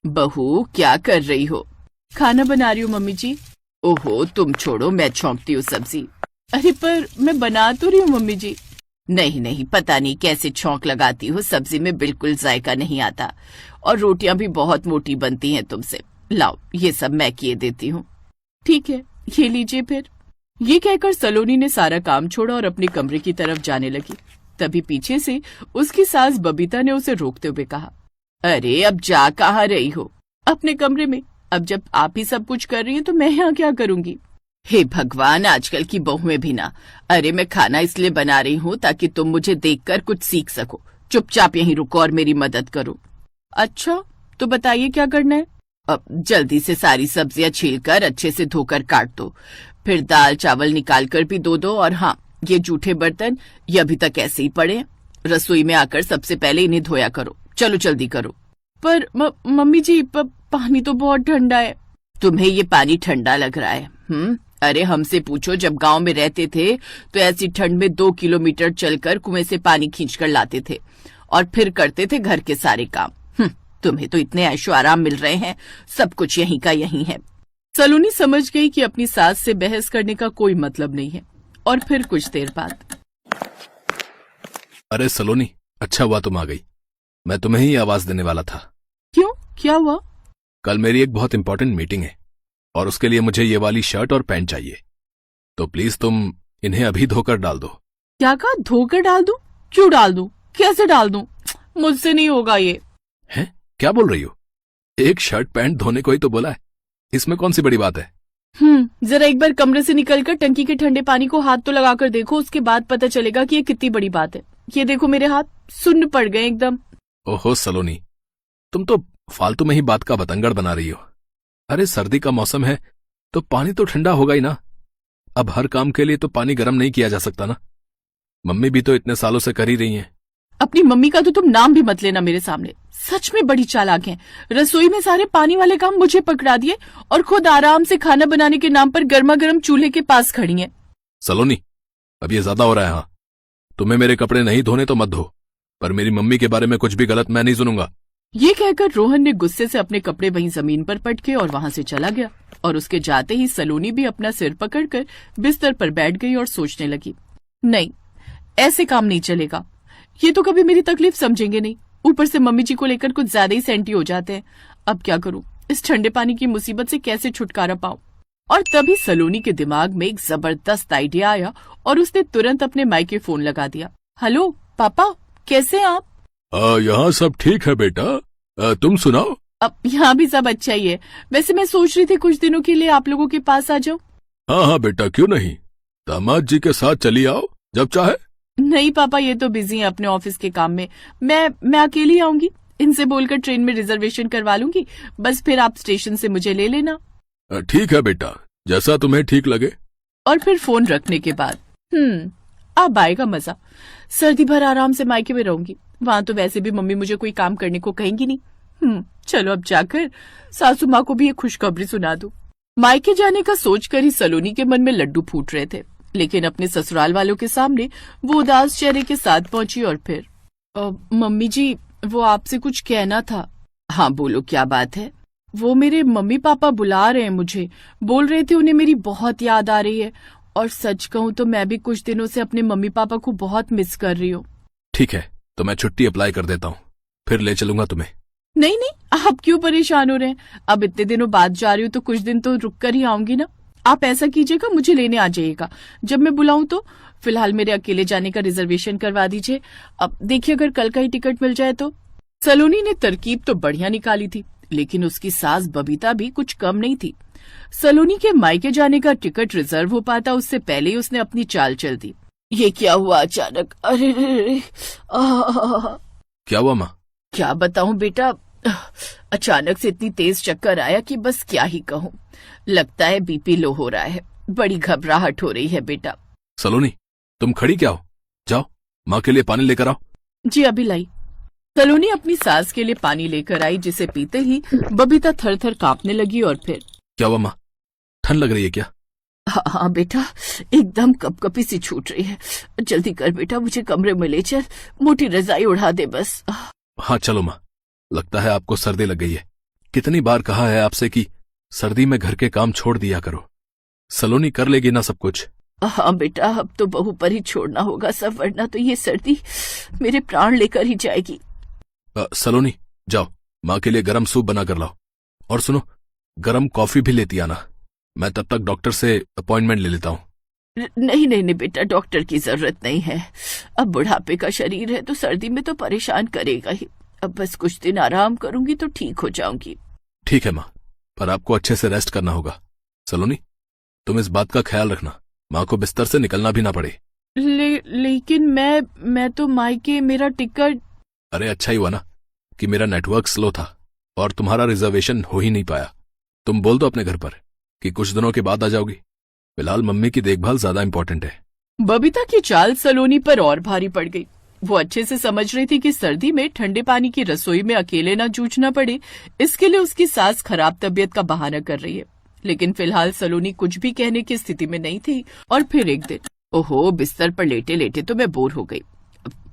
बहू क्या कर रही हो? खाना बना रही हूँ मम्मी जी। ओहो तुम छोड़ो, मैं छौंकती हूँ सब्जी। अरे पर मैं बना तो रही हूँ मम्मी जी। नहीं नहीं, पता नहीं कैसे छौंक लगाती हो, सब्जी में बिल्कुल जायका नहीं आता और रोटियां भी बहुत मोटी बनती हैं तुमसे। लाओ ये सब मैं किए देती हूँ। ठीक है, ये लीजिए फिर। ये कहकर सलोनी ने सारा काम छोड़ा और अपने कमरे की तरफ जाने लगी। तभी पीछे से उसकी सास बबीता ने उसे रोकते हुए कहा, अरे अब जा कहाँ रही हो? अपने कमरे में। अब जब आप ही सब कुछ कर रही हैं तो मैं यहाँ क्या करूंगी? हे भगवान, आजकल की बहुएं भी ना। अरे मैं खाना इसलिए बना रही हूँ ताकि तुम मुझे देखकर कुछ सीख सको। चुपचाप यहीं रुको और मेरी मदद करो। अच्छा तो बताइए क्या करना है? अब जल्दी से सारी सब्जियां छीलकर अच्छे से धोकर काट दो, फिर दाल चावल निकाल कर भी दो। और हाँ, ये जूठे बर्तन ये अभी तक ऐसे ही पड़े हैं। रसोई में आकर सबसे पहले इन्हें धोया करो। चलो जल्दी करो। पर मम्मी जी पानी तो बहुत ठंडा है। तुम्हें ये पानी ठंडा लग रहा है? अरे हमसे पूछो, जब गांव में रहते थे तो ऐसी ठंड में 2 किलोमीटर चलकर कुएं से पानी खींचकर लाते थे और फिर करते थे घर के सारे काम। तुम्हें तो इतने ऐशो आराम मिल रहे हैं, सब कुछ यहीं का यहीं है। सलोनी समझ गई कि अपनी सास से बहस करने का कोई मतलब नहीं है और फिर कुछ देर बाद, अरे सलोनी, अच्छा हुआ तुम आ गई। मैं तुम्हें ही आवाज देने वाला था। क्यों, क्या हुआ? कल मेरी एक बहुत इंपॉर्टेंट मीटिंग है और उसके लिए मुझे ये वाली शर्ट और पैंट चाहिए, तो प्लीज तुम इन्हें अभी धोकर डाल दो। क्या कहा? धोकर डाल दूं? क्यों डाल दूं? कैसे डाल दूं? मुझसे नहीं होगा ये। हैं? क्या बोल रही हो? एक शर्ट पैंट धोने को ही तो बोला है, इसमें कौन सी बड़ी बात है? जरा एक बार कमरे से निकलकर टंकी के ठंडे पानी को हाथ तो लगाकर देखो, उसके बाद पता चलेगा कि ये कितनी बड़ी बात है। ये देखो मेरे हाथ सुन्न पड़ गए एकदम। ओहो सलोनी, तुम तो फालतू में ही बात का बतंगड़ बना रही हो। अरे सर्दी का मौसम है तो पानी तो ठंडा होगा ही ना। अब हर काम के लिए तो पानी गर्म नहीं किया जा सकता ना। मम्मी भी तो इतने सालों से कर ही रही हैं। अपनी मम्मी का तो तुम नाम भी मत लेना मेरे सामने। सच में बड़ी चालाक हैं। रसोई में सारे पानी वाले काम मुझे पकड़ा दिए और खुद आराम से खाना बनाने के नाम पर गर्मा गर्म चूल्हे के पास खड़ी हैं। सलोनी, अब ये ज्यादा हो रहा है। हाँ, तुम्हें मेरे कपड़े नहीं धोने तो मत धो, पर मेरी मम्मी के बारे में कुछ भी गलत मैं नहीं सुनूंगा। ये कहकर रोहन ने गुस्से से अपने कपड़े वहीं जमीन पर पटके और वहां से चला गया और उसके जाते ही सलोनी भी अपना सिर पकड़कर बिस्तर पर बैठ गई और सोचने लगी, नहीं ऐसे काम नहीं चलेगा। ये तो कभी मेरी तकलीफ समझेंगे नहीं, ऊपर से मम्मी जी को लेकर कुछ ज्यादा ही सेंटी हो जाते हैं। अब क्या करूं? इस ठंडे पानी की मुसीबत से कैसे छुटकारा पाऊं? और तभी सलोनी के दिमाग में एक जबरदस्त आइडिया आया और उसने तुरंत अपने माइक के फोन लगा दिया। हेलो पापा, कैसे हैं आप? यहाँ सब ठीक है बेटा, तुम सुनाओ। अब यहाँ भी सब अच्छा ही है। वैसे मैं सोच रही थी कुछ दिनों के लिए आप लोगों के पास आ जाऊं। हाँ हाँ बेटा, क्यों नहीं, दामाद जी के साथ चली आओ जब चाहे। नहीं पापा, ये तो बिजी हैं अपने ऑफिस के काम में। मैं अकेली आऊंगी, इनसे बोलकर ट्रेन में रिजर्वेशन करवा लूंगी, बस फिर आप स्टेशन से मुझे ले लेना। ठीक है बेटा, जैसा तुम्हें ठीक लगे। और फिर फोन रखने के बाद अब आएगा मजा। सर्दी भर आराम से मायके में रहूंगी, वहां तो वैसे भी मम्मी मुझे कोई काम करने को कहेंगी नहीं। चलो अब जाकर सासू माँ को भी ये खुशखबरी सुना दूं। मायके जाने का सोचकर ही सलोनी के मन में लड्डू फूट रहे थे, लेकिन अपने ससुराल वालों के सामने वो उदास चेहरे के साथ पहुंची और फिर, मम्मी जी वो आपसे कुछ कहना था। हाँ बोलो, क्या बात है? वो मेरे मम्मी पापा बुला रहे हैं मुझे, बोल रहे थे उन्हें मेरी बहुत याद आ रही है और सच कहूँ तो मैं भी कुछ दिनों से अपने मम्मी पापा को बहुत मिस कर रही हूँ। ठीक है, तो मैं छुट्टी अप्लाई कर देता हूँ, फिर ले चलूंगा तुम्हें। नहीं नहीं, आप क्यों परेशान हो रहे हैं? अब इतने दिनों बाद जा रही हूँ तो कुछ दिन तो रुक कर ही आऊंगी ना। आप ऐसा कीजिएगा, मुझे लेने आ जाइएगा जब मैं बुलाऊं तो। फिलहाल मेरे अकेले जाने का रिजर्वेशन करवा दीजिए। अब देखिए अगर कल का ही टिकट मिल जाए तो। सलोनी ने तरकीब तो बढ़िया निकाली थी, लेकिन उसकी सास बबीता भी कुछ कम नहीं थी। सलोनी के मायके जाने का टिकट रिजर्व हो पाता उससे पहले ही उसने अपनी चाल चल दी। ये क्या हुआ अचानक? अरे क्या हुआ माँ? क्या बताऊं बेटा, अचानक से इतनी तेज चक्कर आया कि बस क्या ही कहूं। लगता है बीपी लो हो रहा है, बड़ी घबराहट हो रही है बेटा। सलोनी, तुम खड़ी क्या हो? जाओ माँ के लिए पानी लेकर आओ। जी अभी लाई। सलोनी अपनी सास के लिए पानी लेकर आई, जिसे पीते ही बबीता थर थर कांपने लगी और फिर, क्या हुआ माँ, ठंड लग रही है क्या? हाँ बेटा, एकदम कपकपी सी छूट रही है। जल्दी कर बेटा, मुझे कमरे में ले चल, मोटी रजाई उड़ा दे बस। हाँ चलो माँ, लगता है आपको सर्दी लग गई है। कितनी बार कहा है आपसे कि सर्दी में घर के काम छोड़ दिया करो। सलोनी कर लेगी ना सब कुछ। हाँ बेटा, अब तो बहू पर ही छोड़ना होगा सब, वरना तो ये सर्दी मेरे प्राण लेकर ही जाएगी। सलोनी जाओ, माँ के लिए गरम सूप बना कर लाओ, और सुनो गरम कॉफी भी लेती आना। मैं तब तक डॉक्टर से अपॉइंटमेंट ले लेता हूँ। नहीं नहीं नहीं बेटा, डॉक्टर की जरूरत नहीं है। अब बुढ़ापे का शरीर है तो सर्दी में तो परेशान करेगा ही। अब बस कुछ दिन आराम करूंगी तो ठीक हो जाऊंगी। ठीक है माँ, पर आपको अच्छे से रेस्ट करना होगा। सलोनी तुम इस बात का ख्याल रखना, माँ को बिस्तर से निकलना भी ना पड़े। लेकिन मैं तो मायके, मेरा टिकट। अरे अच्छा ही हुआ ना कि मेरा नेटवर्क स्लो था और तुम्हारा रिजर्वेशन हो ही नहीं पाया। तुम बोल दो अपने घर पर कि कुछ दिनों के बाद आ जाओगी। फिलहाल मम्मी की देखभाल ज्यादा इंपॉर्टेंट है। बबीता की चाल सलोनी पर और भारी पड़ गई। वो अच्छे से समझ रही थी कि सर्दी में ठंडे पानी की रसोई में अकेले ना जूझना पड़े, इसके लिए उसकी सास खराब तबीयत का बहाना कर रही है। लेकिन फिलहाल सलोनी कुछ भी कहने की स्थिति में नहीं थी। और फिर एक दिन, ओहो, बिस्तर पर लेटे लेटे तो मैं बोर हो गई।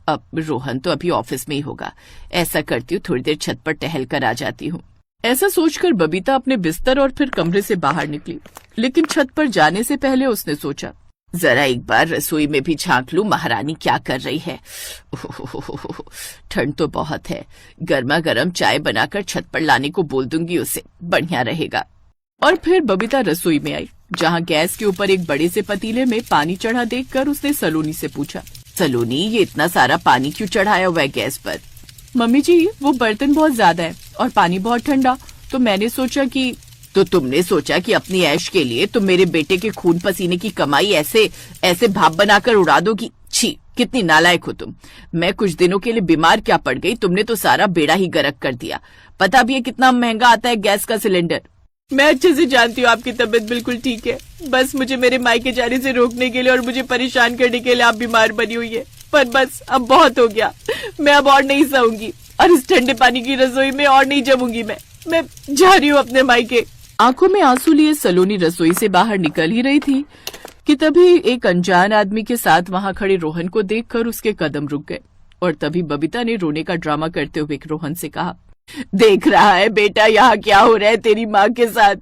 अब रोहन तो अभी ऑफिस में ही होगा, ऐसा करती हूँ थोड़ी देर छत पर टहल कर आ जाती हूँ। ऐसा सोचकर बबीता अपने बिस्तर और फिर कमरे से बाहर निकली। लेकिन छत पर जाने से पहले उसने सोचा, जरा एक बार रसोई में भी झांक लूं महारानी क्या कर रही है। ठंड तो बहुत है, गर्मा गर्म चाय बनाकर छत पर लाने को बोल दूंगी उसे, बढ़िया रहेगा। और फिर बबीता रसोई में आई, जहाँ गैस के ऊपर एक बड़े से पतीले में पानी चढ़ा देखकर उसने सलोनी से पूछा, सलोनी ये इतना सारा पानी क्यों चढ़ाया हुआ है गैस पर? मम्मी जी, वो बर्तन बहुत ज्यादा है और पानी बहुत ठंडा, तो मैंने सोचा कि। तो तुमने सोचा कि अपनी ऐश के लिए तुम मेरे बेटे के खून पसीने की कमाई ऐसे भाप बनाकर उड़ा दोगी? छी, कितनी नालायक हो तुम। मैं कुछ दिनों के लिए बीमार क्या पड़ गई, तुमने तो सारा बेड़ा ही गर्क कर दिया। पता भी है कितना महंगा आता है गैस का सिलेंडर। मैं अच्छे से जानती हूँ आपकी तबीयत बिल्कुल ठीक है, बस मुझे मेरे मायके जाने से रोकने के लिए और मुझे परेशान करने के लिए आप बीमार बनी हुई है। पर बस अब बहुत हो गया, मैं अब और नहीं सहूंगी और इस ठंडे पानी की रसोई में और नहीं जमूंगी। मैं जा रही हूँ अपने मायके। आंखों में आंसू लिए सलोनी रसोई से बाहर निकल ही रही थी कि तभी एक अनजान आदमी के साथ वहां खड़े रोहन को देखकर उसके कदम रुक गए। और तभी बबीता ने रोने का ड्रामा करते हुए रोहन से कहा, देख रहा है बेटा यहाँ क्या हो रहा है तेरी माँ के साथ?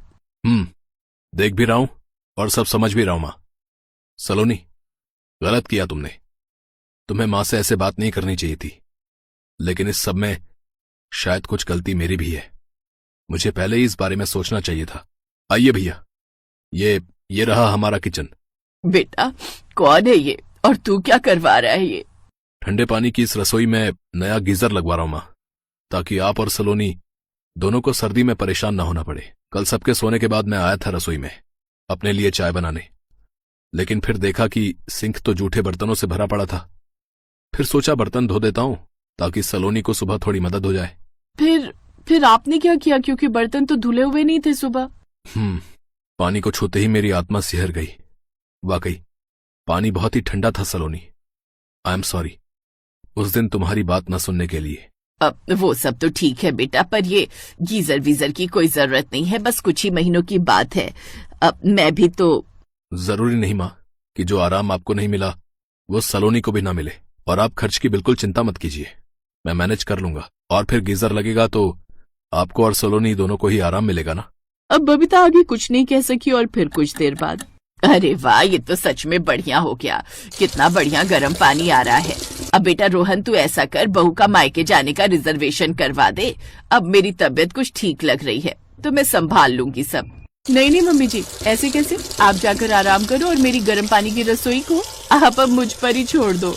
देख भी रहा हूं और सब समझ भी रहा हूं माँ। सलोनी गलत किया तुमने, तुम्हें माँ से ऐसे बात नहीं करनी चाहिए थी। लेकिन इस सब में शायद कुछ गलती मेरी भी है, मुझे पहले ही इस बारे में सोचना चाहिए था। आइए भैया, ये रहा हमारा किचन। बेटा कौन है ये और तू क्या करवा रहा है ये? ठंडे पानी की इस रसोई में नया गीजर लगवा रहा हूं माँ, ताकि आप और सलोनी दोनों को सर्दी में परेशान ना होना पड़े। कल सबके सोने के बाद मैं आया था रसोई में अपने लिए चाय बनाने, लेकिन फिर देखा कि सिंक तो जूठे बर्तनों से भरा पड़ा था। फिर सोचा बर्तन धो देता हूं ताकि सलोनी को सुबह थोड़ी मदद हो जाए। फिर आपने क्या किया, क्योंकि बर्तन तो धुले हुए नहीं थे सुबह? पानी को छूते ही मेरी आत्मा सिहर गई। वाकई पानी बहुत ही ठंडा था सलोनी। आई एम सॉरी उस दिन तुम्हारी बात न सुनने के लिए। अब वो सब तो ठीक है बेटा, पर ये गीजर वीजर की कोई जरूरत नहीं है, बस कुछ ही महीनों की बात है। अब मैं भी तो। जरूरी नहीं माँ कि जो आराम आपको नहीं मिला वो सलोनी को भी ना मिले। और आप खर्च की बिल्कुल चिंता मत कीजिए, मैं मैनेज कर लूंगा। और फिर गीजर लगेगा तो आपको और सलोनी दोनों को ही आराम मिलेगा ना। अब बबीता आगे कुछ नहीं कह सकी और फिर कुछ देर बाद, अरे वाह, ये तो सच में बढ़िया हो गया, कितना बढ़िया गर्म पानी आ रहा है। अब बेटा रोहन तू ऐसा कर, बहू का मायके जाने का रिजर्वेशन करवा दे। अब मेरी तबीयत कुछ ठीक लग रही है तो मैं संभाल लूंगी सब। नहीं मम्मी जी, ऐसे कैसे? आप जाकर आराम करो और मेरी गर्म पानी की रसोई को आप अब मुझ पर ही छोड़ दो।